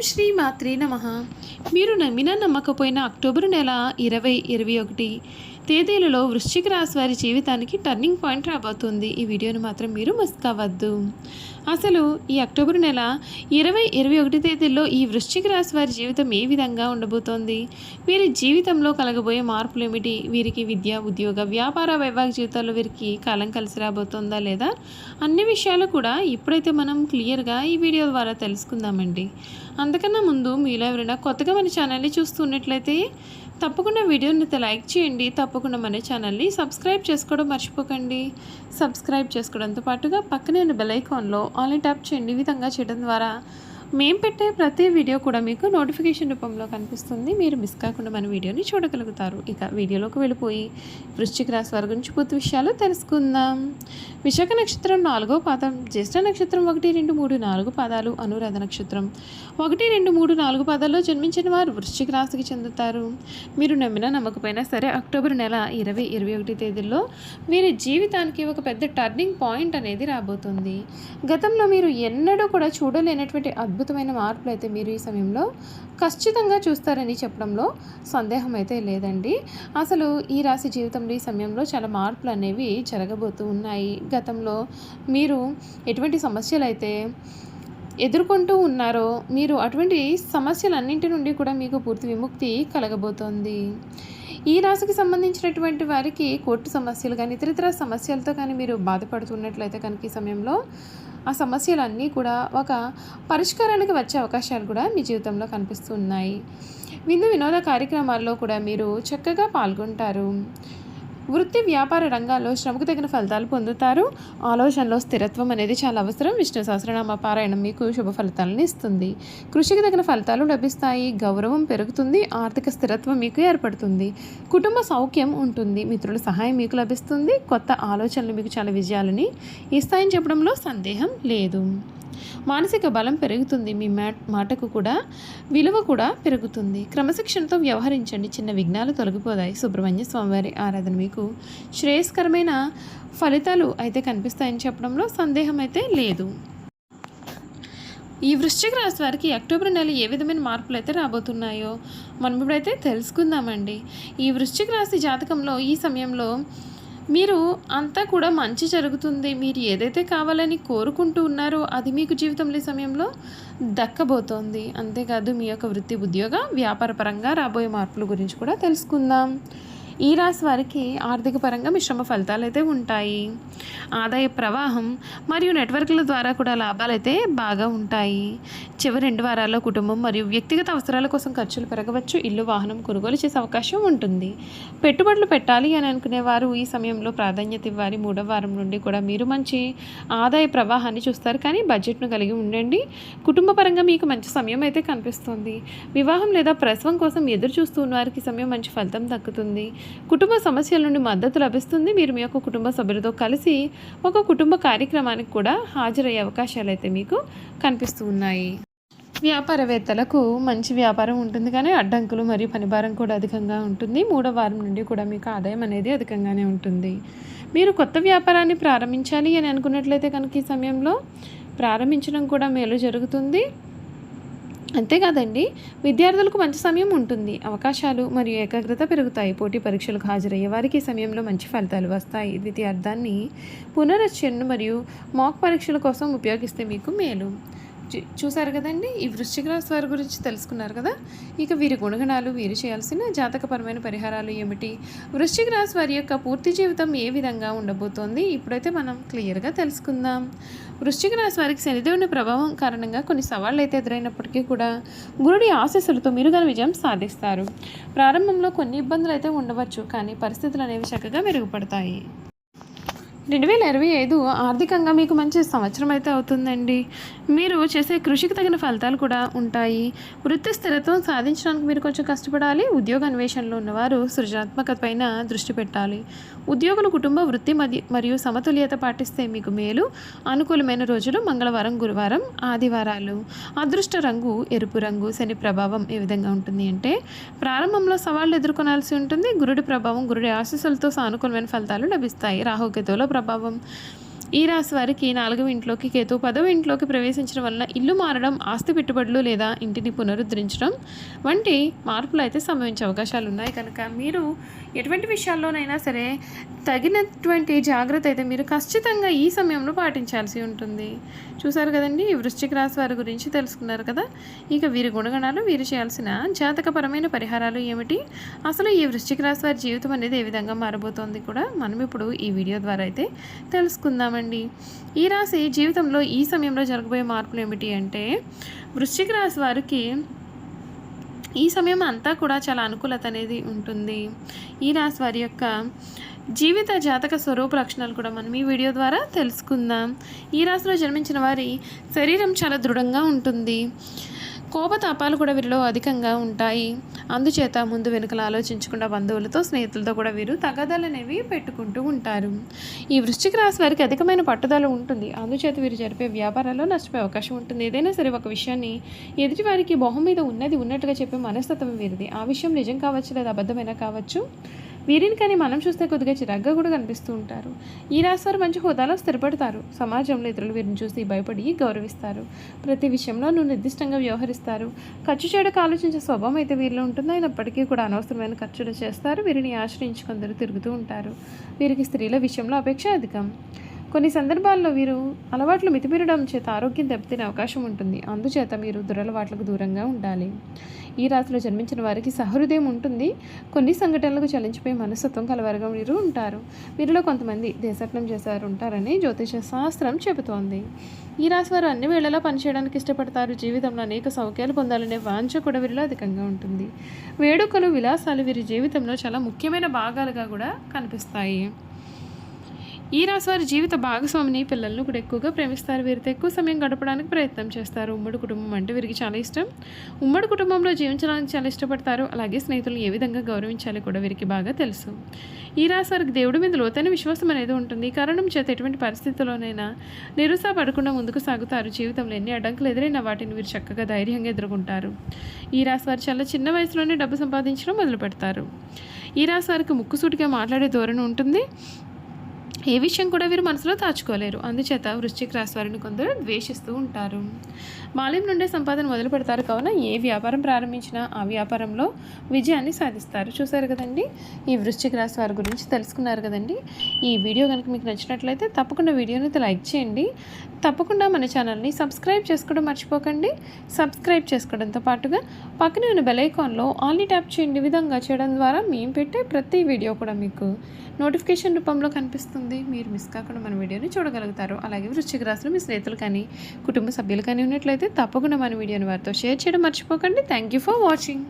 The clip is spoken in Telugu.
శ్రీ మాత్రే నమః. మీరు నమ్మినా నమ్మకపోయినా అక్టోబర్ నెల 2021 తేదీలలో వృశ్చిక రాశి వారి జీవితానికి టర్నింగ్ పాయింట్ రాబోతుంది. ఈ వీడియోను మాత్రం మీరు మిస్ కావద్దు. అసలు ఈ అక్టోబర్ నెల 2021 తేదీల్లో ఈ వృశ్చిక రాశి వారి జీవితం ఏ విధంగా ఉండబోతోంది, వీరి జీవితంలో కలగబోయే మార్పులు ఏమిటి, వీరికి విద్య, ఉద్యోగ, వ్యాపార, వైవాహిక జీవితాల్లో వీరికి కాలం కలిసి రాబోతుందా లేదా అన్ని విషయాలు కూడా ఇప్పుడైతే మనం క్లియర్గా ఈ వీడియో ద్వారా తెలుసుకుందామండి. అంతకన్నా ముందు మీలో ఎవరైనా కొత్తగా మన ఛానల్ని చూస్తున్నట్లయితే తప్పకుండా వీడియోని లైక్ చేయండి. తప్పకుండా మన ఛానల్ని సబ్స్క్రైబ్ చేసుకోవడం మర్చిపోకండి. సబ్స్క్రైబ్ చేసుకోవడంతో పాటుగా పక్కనే ఉన్న బెల్ ఐకాన్లో ఆన్లైన్ ట్యాప్ చేయండి. ఈ విధంగా చేయడం ద్వారా మేము పెట్టే ప్రతి వీడియో కూడా మీకు నోటిఫికేషన్ రూపంలో కనిపిస్తుంది. మీరు మిస్ కాకుండా మన వీడియోని చూడగలుగుతారు. ఇక వీడియోలోకి వెళ్ళిపోయి వృశ్చిక రాశి వారి గురించి పూర్తి విషయాలు తెలుసుకుందాం. విశాఖ నక్షత్రం 4వ పాదం, జ్యేష్ఠ నక్షత్రం 1, 2, 3, 4 పాదాలు, అనురాధ నక్షత్రం 1, 2, 3, 4 పాదాల్లో జన్మించిన వారు వృశ్చిక రాశికి చెందుతారు. మీరు నమ్మినా నమ్మకపోయినా సరే అక్టోబర్ నెల 2021 తేదీల్లో వీరి జీవితానికి ఒక పెద్ద టర్నింగ్ పాయింట్ అనేది రాబోతుంది. గతంలో మీరు ఎన్నడూ కూడా చూడలేనటువంటి అద్భుతమైన మార్పులు అయితే మీరు ఈ సమయంలో ఖచ్చితంగా చూస్తారని చెప్పడంలో సందేహం అయితే లేదండి. అసలు ఈ రాశి జీవితంలో ఈ సమయంలో చాలా మార్పులు అనేవి జరగబోతూ ఉన్నాయి. గతంలో మీరు ఎటువంటి సమస్యలు అయితే ఎదుర్కొంటూ ఉన్నారో మీరు అటువంటి సమస్యలన్నింటి నుండి కూడా మీకు పూర్తి విముక్తి కలగబోతోంది. ఈ రాశికి సంబంధించినటువంటి వారికి కోర్టు సమస్యలు కానీ ఇతరితర సమస్యలతో కానీ మీరు బాధపడుతున్నట్లయితే కనుక ఈ సమయంలో ఆ సమస్యలన్నీ కూడా ఒక పరిష్కారానికి వచ్చే అవకాశాలు కూడా మీ జీవితంలో కనిపిస్తున్నాయి. విందు వినోద కార్యక్రమాల్లో కూడా మీరు చక్కగా పాల్గొంటారు. వృత్తి వ్యాపార రంగాల్లో శ్రమకు తగిన ఫలితాలు పొందుతారు. ఆలోచనలో స్థిరత్వం అనేది చాలా అవసరం. విష్ణు సహస్రనామ పారాయణం మీకు శుభ ఫలితాలను ఇస్తుంది. కృషికి తగిన ఫలితాలు లభిస్తాయి. గౌరవం పెరుగుతుంది. ఆర్థిక స్థిరత్వం మీకు ఏర్పడుతుంది. కుటుంబ సౌఖ్యం ఉంటుంది. మిత్రుల సహాయం మీకు లభిస్తుంది. కొత్త ఆలోచనలు మీకు చాలా విజయాలని ఇస్తాయని చెప్పడంలో సందేహం లేదు. మానసిక బలం పెరుగుతుంది. మీ మాటకు కూడా విలువ కూడా పెరుగుతుంది. క్రమశిక్షణతో వ్యవహరించండి. చిన్న విఘ్నాలు తొలగిపోతాయి. సుబ్రహ్మణ్య స్వామివారి ఆరాధన మీకు శ్రేయస్కరమైన ఫలితాలు అయితే కనిపిస్తాయని చెప్పడంలో సందేహం అయితే లేదు. ఈ వృశ్చిక రాశి వారికి అక్టోబర్ నెల ఏ విధమైన మార్పులు అయితే రాబోతున్నాయో మనం ఇప్పుడైతే తెలుసుకుందామండి. ఈ వృశ్చిక రాశి జాతకంలో ఈ సమయంలో మీరు అంతా కూడా మంచి జరుగుతుంది. మీరు ఏదైతే కావాలని కోరుకుంటూ ఉన్నారో అది మీకు జీవితంలో ఈ సమయంలో దక్కబోతోంది. అంతేకాదు మీ యొక్క వృత్తి, ఉద్యోగ, వ్యాపార పరంగా రాబోయే మార్పుల గురించి కూడా తెలుసుకుందాం. ఈ రాశి వారికి ఆర్థిక పరంగా మిశ్రమ ఫలితాలు అయితే ఉంటాయి. ఆదాయ ప్రవాహం మరియు నెట్వర్క్ల ద్వారా కూడా లాభాలు అయితే బాగా ఉంటాయి. చివరి 2 వారాల్లో కుటుంబం మరియు వ్యక్తిగత అవసరాల కోసం ఖర్చులు పెరగవచ్చు. ఇల్లు, వాహనం కొనుగోలు చేసే అవకాశం ఉంటుంది. పెట్టుబడులు పెట్టాలి అని అనుకునేవారు ఈ సమయంలో ప్రాధాన్యత ఇవ్వాలి. 3వ వారం నుండి కూడా మీరు మంచి ఆదాయ ప్రవాహాన్ని చూస్తారు. కానీ బడ్జెట్ను కలిగి ఉండండి. కుటుంబ పరంగా మీకు మంచి సమయం అయితే కనిపిస్తుంది. వివాహం లేదా ప్రసవం కోసం ఎదురు చూస్తున్న వారికి సమయం మంచి ఫలితం దక్కుతుంది. కుటుంబ సమస్యల నుండి మద్దతు లభిస్తుంది. మీరు మీ యొక్క కుటుంబ సభ్యులతో కలిసి ఒక కుటుంబ కార్యక్రమానికి కూడా హాజరయ్యే అవకాశాలు అయితే మీకు కనిపిస్తూ ఉన్నాయి. వ్యాపారవేత్తలకు మంచి వ్యాపారం ఉంటుంది. కానీ అడ్డంకులు మరియు పనిభారం కూడా అధికంగా ఉంటుంది. 3వ వారం నుండి కూడా మీకు ఆదాయం అనేది అధికంగానే ఉంటుంది. మీరు కొత్త వ్యాపారాన్ని ప్రారంభించాలి అని అనుకున్నట్లయితే కనుక ఈ సమయంలో ప్రారంభించడం కూడా మేలు జరుగుతుంది. అంతేకాదండి, విద్యార్థులకు మంచి సమయం ఉంటుంది. అవకాశాలు మరియు ఏకాగ్రత పెరుగుతాయి. పోటీ పరీక్షలకు హాజరయ్యే వారికి ఈ సమయంలో మంచి ఫలితాలు వస్తాయి. ద్వితీయార్థాన్ని పునరుచ్చరణ మరియు మాక్ పరీక్షల కోసం ఉపయోగిస్తే మీకు మేలు. చూసారు కదండి, ఈ వృశ్చిక రాశి వారి గురించి తెలుసుకున్నారు కదా. ఇక వీరి గుణగణాలు, వీరు చేయాల్సిన జాతకపరమైన పరిహారాలు ఏమిటి, వృశ్చిక రాశి వారి యొక్క పూర్తి జీవితం ఏ విధంగా ఉండబోతోంది ఇప్పుడైతే మనం క్లియర్గా తెలుసుకుందాం. వృశ్చిక రాశి వారికి శనిదేవుని ప్రభావం కారణంగా కొన్ని సవాళ్ళు అయితే ఎదురైనప్పటికీ కూడా గురుడి ఆశీస్సులతో మీరు విజయం సాధిస్తారు. ప్రారంభంలో కొన్ని ఇబ్బందులు అయితే ఉండవచ్చు, కానీ పరిస్థితులు అనేవి చక్కగా మెరుగుపడతాయి. 2025 ఆర్థికంగా మీకు మంచి సంవత్సరం అయితే అవుతుందండి. మీరు చేసే కృషికి తగిన ఫలితాలు కూడా ఉంటాయి. వృత్తి స్థిరత్వం సాధించడానికి మీరు కొంచెం కష్టపడాలి. ఉద్యోగ అన్వేషణలో ఉన్నవారు సృజనాత్మకత పైన దృష్టి పెట్టాలి. ఉద్యోగులు కుటుంబ, వృత్తి మరియు సమతుల్యత పాటిస్తే మీకు మేలు. అనుకూలమైన రోజులు మంగళవారం, గురువారం, ఆదివారాలు. అదృష్ట రంగు ఎరుపు రంగు. శని ప్రభావం ఏ విధంగా ఉంటుంది అంటే ప్రారంభంలో సవాళ్ళు ఎదుర్కొనాల్సి ఉంటుంది. గురుడి ప్రభావం, గురుడి ఆశీస్సులతో సానుకూలమైన ఫలితాలు లభిస్తాయి. రాహుకేతువుల ప్రభావం ఈ రాశి వారికి 4వ ఇంట్లోకి కేతు 10వ ఇంట్లోకి ప్రవేశించడం వలన ఇల్లు మారడం, ఆస్తి పెట్టుబడులు లేదా ఇంటిని పునరుద్ధరించడం వంటి మార్పులు అయితే సంభవించే అవకాశాలు ఉన్నాయి. కనుక మీరు ఎటువంటి విషయాల్లోనైనా సరే తగినటువంటి జాగ్రత్త అయితే మీరు ఖచ్చితంగా ఈ సమయంలో పాటించాల్సి ఉంటుంది. చూసారు కదండి, ఈ వృశ్చిక రాశి వారి గురించి తెలుసుకున్నారు కదా. ఇక వీరి గుణగణాలు, వీరు చేయాల్సిన జాతకపరమైన పరిహారాలు ఏమిటి, అసలు ఈ వృశ్చిక రాశి వారి జీవితం అనేది ఏ విధంగా మారబోతోంది కూడా మనం ఇప్పుడు ఈ వీడియో ద్వారా అయితే తెలుసుకుందామండి. ఈ రాశి జీవితంలో ఈ సమయంలో జరగబోయే మార్పులు ఏమిటి అంటే, వృశ్చిక రాశి వారికి ఈ సమయం అంతా కూడా చాలా అనుకూలత అనేది ఉంటుంది. ఈ రాశి వారి యొక్క జీవిత జాతక స్వరూప లక్షణాలు కూడా మనం ఈ వీడియో ద్వారా తెలుసుకుందాం. ఈ రాశిలో జన్మించిన వారి శరీరం చాలా దృఢంగా ఉంటుంది. కోపతాపాలు కూడా వీరిలో అధికంగా ఉంటాయి. అందుచేత ముందు వెనుకలు ఆలోచించకుండా బంధువులతో, స్నేహితులతో కూడా వీరు తగాదాలు అనేవి పెట్టుకుంటూ ఉంటారు. ఈ వృశ్చిక రాశి వారికి అధికమైన పట్టుదల ఉంటుంది. అందుచేత వీరు జరిపే వ్యాపారాల్లో నష్టపోయే అవకాశం ఉంటుంది. ఏదైనా సరే ఒక విషయాన్ని ఎదుటి వారికి మొహం మీద ఉన్నది ఉన్నట్టుగా చెప్పే మనస్తత్వం వీరిది. ఆ విషయం నిజం కావచ్చు లేదా అబద్ధమైనా కావచ్చు. వీరిని కానీ మనం చూస్తే కొద్దిగా చిరాగ్గా కూడా కనిపిస్తూ ఉంటారు. ఈ రాశి వారు మంచి హోదాలో స్థిరపడతారు. సమాజంలో ఇతరులు వీరిని చూసి భయపడి గౌరవిస్తారు. ప్రతి విషయంలో నిర్దిష్టంగా వ్యవహరిస్తారు. ఖర్చు చేయడానికి ఆలోచించే స్వభావం అయితే వీరిలో ఉంటుంది. అయినప్పటికీ కూడా అనవసరమైన ఖర్చులు చేస్తారు. వీరిని ఆశ్రయించి కొందరు తిరుగుతూ ఉంటారు. వీరికి స్త్రీల విషయంలో అపేక్ష అధికం. కొన్ని సందర్భాల్లో వీరు అలవాట్లు మితిమీరడం చేత ఆరోగ్యం దెబ్బతినే అవకాశం ఉంటుంది. అందుచేత మీరు దురలవాట్లకు దూరంగా ఉండాలి. ఈ రాశిలో జన్మించిన వారికి సహృదయం ఉంటుంది. కొన్ని సంఘటనలకు చలించిపోయే మనస్తత్వం కలవారుగా వీరు ఉంటారు. వీరిలో కొంతమంది దేశప్నం చేసేవారు ఉంటారని జ్యోతిష శాస్త్రం చెబుతోంది. ఈ రాశి వారు అన్ని వేళలా పనిచేయడానికి ఇష్టపడతారు. జీవితంలో అనేక సౌఖ్యాలు పొందాలనే వాంఛ కూడా వీరిలో అధికంగా ఉంటుంది. వేడుకలు, విలాసాలు వీరి జీవితంలో చాలా ముఖ్యమైన భాగాలుగా కూడా కనిపిస్తాయి. ఈ రాశి వారి జీవిత భాగస్వామిని, పిల్లలను కూడా ఎక్కువగా ప్రేమిస్తారు. వీరితో ఎక్కువ సమయం గడపడానికి ప్రయత్నం చేస్తారు. ఉమ్మడి కుటుంబం అంటే వీరికి చాలా ఇష్టం. ఉమ్మడి కుటుంబంలో జీవించడానికి చాలా ఇష్టపడతారు. అలాగే స్నేహితులను ఏ విధంగా గౌరవించాలి కూడా వీరికి బాగా తెలుసు. ఈ రాశి వారికి దేవుడి మీద లోతైన విశ్వాసం అనేది ఉంటుంది. ఈ కారణం చేత ఎటువంటి పరిస్థితుల్లోనైనా నిరుత్సాహపడకుండా ముందుకు సాగుతారు. జీవితంలో ఎన్ని అడ్డంకులు ఎదురైనా వాటిని వీరు చక్కగా ధైర్యంగా ఎదుర్కొంటారు. ఈ రాశి వారు చాలా చిన్న వయసులోనే డబ్బు సంపాదించడం మొదలు పెడతారు. ఈ రాశి వారికి ముక్కుసూటిగా మాట్లాడే ధోరణి ఉంటుంది. ఏ విషయం కూడా వీరు మనసులో దాచుకోలేరు. అందుచేత వృశ్చిక రాశి వారిని కొందరు ద్వేషిస్తూ ఉంటారు. మాల్యం నుండే సంపాదన మొదలు పెడతారు. కావున ఏ వ్యాపారం ప్రారంభించినా ఆ వ్యాపారంలో విజయాన్ని సాధిస్తారు. చూసారు కదండి, ఈ వృశ్చిక రాశి వారి గురించి తెలుసుకున్నారు కదండి. ఈ వీడియో కనుక మీకు నచ్చినట్లయితే తప్పకుండా వీడియోని లైక్ చేయండి. తప్పకుండా మన ఛానల్ని సబ్స్క్రైబ్ చేసుకోవడం మర్చిపోకండి. సబ్స్క్రైబ్ చేసుకోవడంతో పాటుగా పక్కనే ఉన్న బెల్ ఐకాన్లో ఆల్ని ట్యాప్ చేయండి. విధంగా చేయడం ద్వారా మేము పెట్టే ప్రతి వీడియో కూడా మీకు నోటిఫికేషన్ రూపంలో కనిపిస్తుంది. మీరు మిస్ కాకుండా మన వీడియోని చూడగలుగుతారు. అలాగే వృశ్చిక రాశిలో మీ స్నేహితులు కానీ, కుటుంబ సభ్యులు కానీ ఉన్నట్లయితే తప్పకుండా మన వీడియోని వారితో షేర్ చేయడం మర్చిపోకండి. Thank you for watching.